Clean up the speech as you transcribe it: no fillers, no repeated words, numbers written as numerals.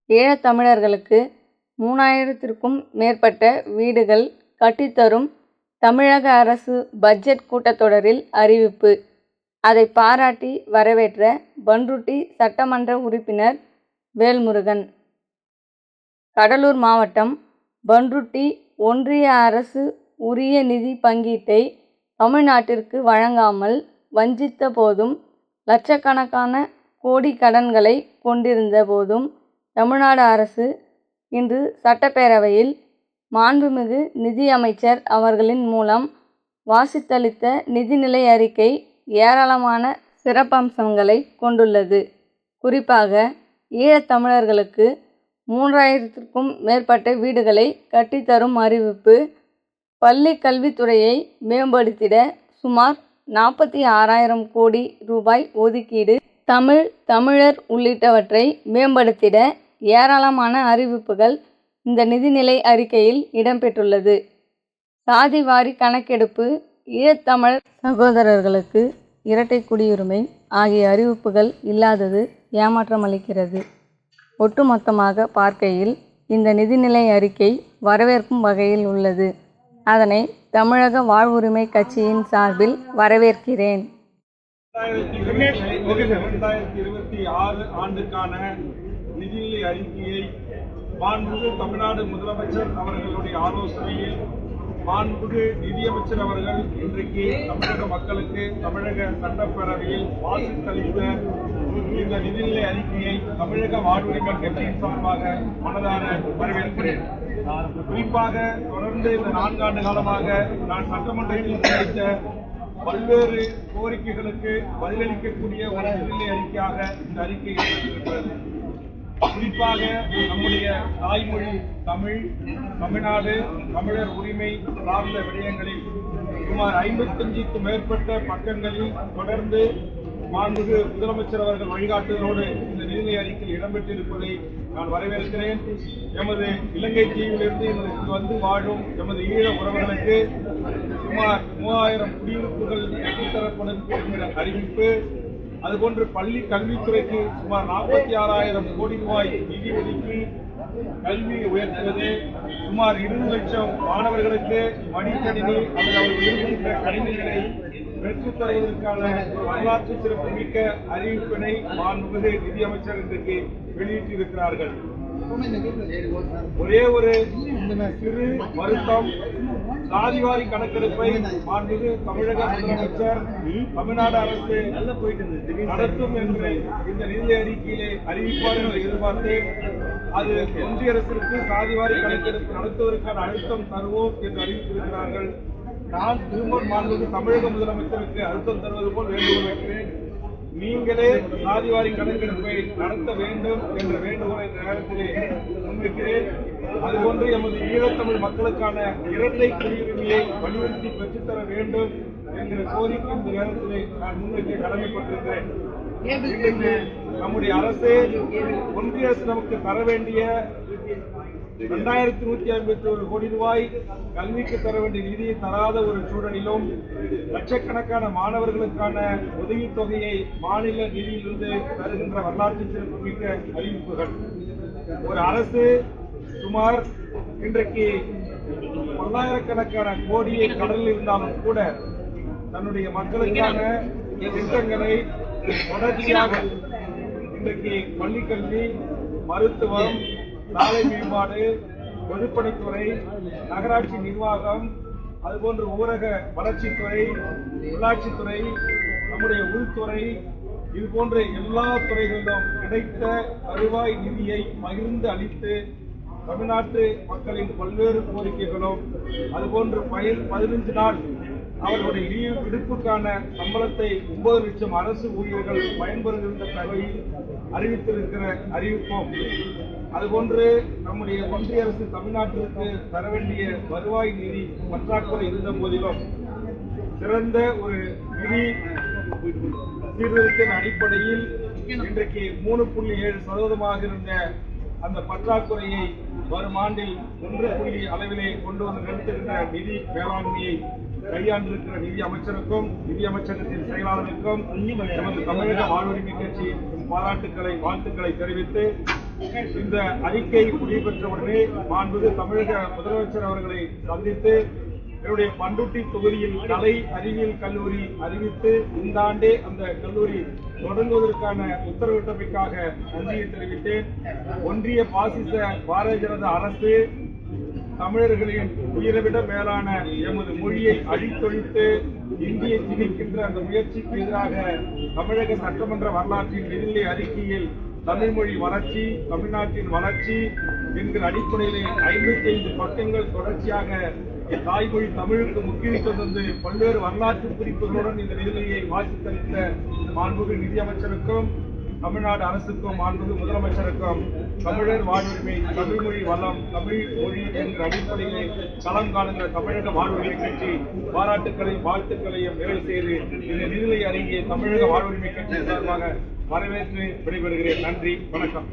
ஈழத்தமிழர்களுக்கு 3000த்திற்கும் மேற்பட்ட வீடுகள் கட்டித்தரும் தமிழக அரசு பட்ஜெட் கூட்டத்தொடரில் அறிவிப்பு. அதை பாராட்டி வரவேற்ற பண்ருட்டி சட்டமன்ற உறுப்பினர் வேல்முருகன். கடலூர் மாவட்டம் பண்ருட்டி ஒன்றிய அரசு உரிய நிதி பங்கீட்டை தமிழ்நாட்டிற்கு வழங்காமல் வஞ்சித்த போதும், லட்சக்கணக்கான கோடி கடன்களை கொண்டிருந்த போதும் தமிழ்நாடு அரசு இன்று சட்டப்பேரவையில் மாண்புமிகு நிதியமைச்சர் அவர்களின் மூலம் வாசித்தளித்த நிதிநிலை அறிக்கை ஏராளமான சிறப்பம்சங்களை கொண்டுள்ளது. குறிப்பாக ஈழத்தமிழர்களுக்கு 3000த்திற்கும் மேற்பட்ட வீடுகளை கட்டித்தரும் அறிவிப்பு, பள்ளி கல்வித்துறையை மேம்படுத்திட சுமார் 46,000 கோடி ரூபாய் ஒதுக்கீடு, தமிழர் உள்ளிட்டவற்றை மேம்படுத்திட ஏராளமான அறிவிப்புகள் இந்த நிதிநிலை அறிக்கையில் இடம்பெற்றுள்ளது. சாதிவாரி கணக்கெடுப்பு, ஈழத்தமிழர் சகோதரர்களுக்கு இரட்டை குடியுரிமை ஆகிய அறிவிப்புகள் இல்லாதது ஏமாற்றமளிக்கிறது. ஒட்டுமொத்தமாக பார்க்கையில் இந்த நிதிநிலை அறிக்கை வரவேற்கும் வகையில் உள்ளது. அதனை தமிழக வாழ்வுரிமை கட்சியின் சார்பில் வரவேற்கிறேன். 2026 ஆண்டுக்கான நிதிநிலை அறிக்கையை மாண்புமிகு தமிழ்நாடு முதலமைச்சர் அவர்களுடைய ஆலோசனையில் மாண்புமிகு நிதியமைச்சர் அவர்கள் இன்றைக்கு தமிழக மக்களுக்கு தமிழக சட்டப்பேரவையில் வாசித்தளித்த இந்த நிதிநிலை அறிக்கையை தமிழக வாழ்வுரிமை கட்சியின் சார்பாக மனதார வரவேற்கிறேன். குறிப்பாக தொடர்ந்து இந்த 4 ஆண்டு காலமாக நான் சட்டமன்றத்தில் தெரிவித்த பல்வேறு கோரிக்கைகளுக்கு பதிலளிக்கக்கூடிய ஒரு நிதிநிலை அறிக்கையாக இந்த அறிக்கை இருக்கிறது. குறிப்பாக நம்முடைய தாய்மொழி தமிழ்நாடு, தமிழர் உரிமை சார்ந்த விடயங்களில் சுமார் 55க்கும் மேற்பட்ட பக்கங்களில் தொடர்ந்து மாண்புமிகு முதலமைச்சர் அவர்கள் வழிகாட்டுதலோடு இந்த நிதிநிலை அறிக்கையில் இடம்பெற்றிருப்பதை நான் வரவேற்கிறேன். எமது இலங்கை தீவிலிருந்து இங்கு வந்து வாழும் எமது ஈழ உறவுகளுக்கு சுமார் 3000 குடியிருப்புகள் கட்டித்தரப்படும் என்கிற அறிவிப்பு, அதுபோன்று பள்ளி கல்வித்துறைக்கு சுமார் 46,000 கோடி ரூபாய் நிதி ஒதுக்கி கல்வியை உயர்த்துவது, சுமார் 20 லட்சம் மாணவர்களுக்கு மடிக்கணினி அல்லது அவர்கள் விரும்புகின்ற கணினிகளை பெற்றுத் தருவதற்கான வரலாற்று சிறப்புமிக்க அறிவிப்பினை மாண்புமிகு நிதியமைச்சர் இன்றைக்கு வெளியிட்டிருக்கிறார்கள். ஒரே ஒரு சிறு வருத்தம், சாதிவாரி கணக்கெடுப்பை மாண்புமிகு தமிழக முதலமைச்சர் தமிழ்நாடு அரசு நடத்தும் என்று இந்த நிதி அறிக்கையிலே அறிவிப்பார் என்று எதிர்பார்த்து, அது ஒன்றிய அரசிற்கு சாதிவாரி கணக்கெடுப்பு நடத்துவதற்கான அழுத்தம் தருவோம் என்று அறிவித்திருக்கிறார்கள். நான் திரும்ப மாண்புமிகு தமிழக முதலமைச்சருக்கு அழுத்தம் தருவது போல் வேண்டுகோள் வைக்கிறேன். நீங்களே சாதிவாரி கணக்கெடுப்பை நடத்த வேண்டும் என்ற வேண்டுகோளை இந்த நேரத்திலே முன்வைக்கிறேன். அதுபோன்று எமது ஈழத்தமிழ் மக்களுக்கான இரட்டை குடியுரிமையை வலியுறுத்தி பெற்றுத்தர வேண்டும் என்கிற கோரிக்கை இந்த நேரத்திலே நான் முன்வைக்க கடமைப்பட்டிருக்கிறேன். நம்முடைய அரசு ஒன்றிய அரசு நமக்கு தர வேண்டிய 2151 கோடி ரூபாய் கல்விக்கு தர வேண்டிய நிதியை தராத ஒரு சூழலிலும், லட்சக்கணக்கான மாணவர்களுக்கான உதவித் தொகையை மாநில நிதியிலிருந்து தருகின்ற வரலாற்று சிறப்புமிக்க அறிவிப்புகள். ஒரு அரசு சுமார் இன்றைக்கு 10,000கணக்கான கோடியை கடலில் இருந்தாலும் கூட தன்னுடைய மக்களுக்கான திட்டங்களை தொடர்ச்சியாக இன்றைக்கு பள்ளிக்கல்வி, மருத்துவம், சாலை மேம்பாடு, பொதுப்பணித்துறை, நகராட்சி நிர்வாகம், அதுபோன்று ஊரக வளர்ச்சித்துறை, உள்ளாட்சித்துறை, நம்முடைய உள்துறை, இது போன்ற எல்லா துறைகளிலும் கிடைத்த வருவாய் நிதியை பகிர்ந்து அளித்து தமிழ்நாட்டு மக்களின் பல்வேறு கோரிக்கைகளும், அதுபோன்று 15 நாள் அவர்களுடைய விடுப்புக்கான சம்பளத்தை 9 லட்சம் அரசு ஊழியர்கள் பயன்பெறுகின்ற வகையில் அறிவித்திருக்கிற அறிவிப்போம். அதுபோன்று நம்முடைய ஒன்றிய அரசு தமிழ்நாட்டிற்கு தர வேண்டிய வருவாய் நிதி பற்றாக்குறை இருந்த போதிலும் சிறந்த ஒரு நிதி சீர்திருத்தின் அடிப்படையில் இன்றைக்கு 3.7% இருந்த அந்த பற்றாக்குறையை வரும் ஆண்டில் 1 அளவிலே கொண்டு வந்து நிறுத்துகின்ற நிதி மேலாண்மையை கையாண்டிருக்கிற நிதி அமைச்சருக்கும் நிதி அமைச்சகத்தின் செயலாளருக்கும் நமது தமிழக வாழ்வுரிமை கட்சி பாராட்டுக்களை, வாழ்த்துக்களை தெரிவித்து இந்த அறிக்கை முடிவுபெற்றவுடனே மாண்புமிகு தமிழக முதலமைச்சர் அவர்களை சந்தித்து என்னுடைய பண்ருட்டி தொகுதியில் கலை அறிவியல் கல்லூரி அறிவித்து இந்த ஆண்டே அந்த கல்லூரி தொடங்குவதற்கான உத்தரவிட்டமைக்காக நன்றியை தெரிவித்தேன். ஒன்றிய பாசிச பாரதிய ஜனதா அரசு தமிழர்களின் உயிரைவிட மேலான எமது மொழியை அழித்தொழித்து இந்தியை திணிக்கின்ற அந்த முயற்சிக்கு எதிராக தமிழக சட்டமன்ற வரலாற்றின் நிதிநிலை அறிக்கையில் தமிழ் மொழி வளர்ச்சி, தமிழ்நாட்டின் வளர்ச்சி என்கிற அடிப்படையிலே 55 பக்கங்கள் தொடர்ச்சியாக தாய்மொழி தமிழுக்கு முக்கியத்துவம் தந்து பல்வேறு வரலாற்று குறிப்புகளுடன் இந்த நிதிநிலையை வாசித்தளித்த மாண்புமிகு நிதியமைச்சருக்கும் தமிழ்நாடு அரசுக்கும் மாண்புமிகு முதலமைச்சருக்கும் தமிழர் வாழ்வுரிமை, தமிழ் மொழி வளம், தமிழ் மொழி என்ற அடிப்படையிலே களம் காணுகிற தமிழக வாழ்வுரிமை கட்சி பாராட்டுக்களையும் வாழ்த்துக்களையும் நிறைவு செய்து இந்த நிதிநிலை அறிக்கையை தமிழக வாழ்வுரிமை கட்சி சார்பாக வரவேற்று விடைபெறுகிறேன். நன்றி, வணக்கம்.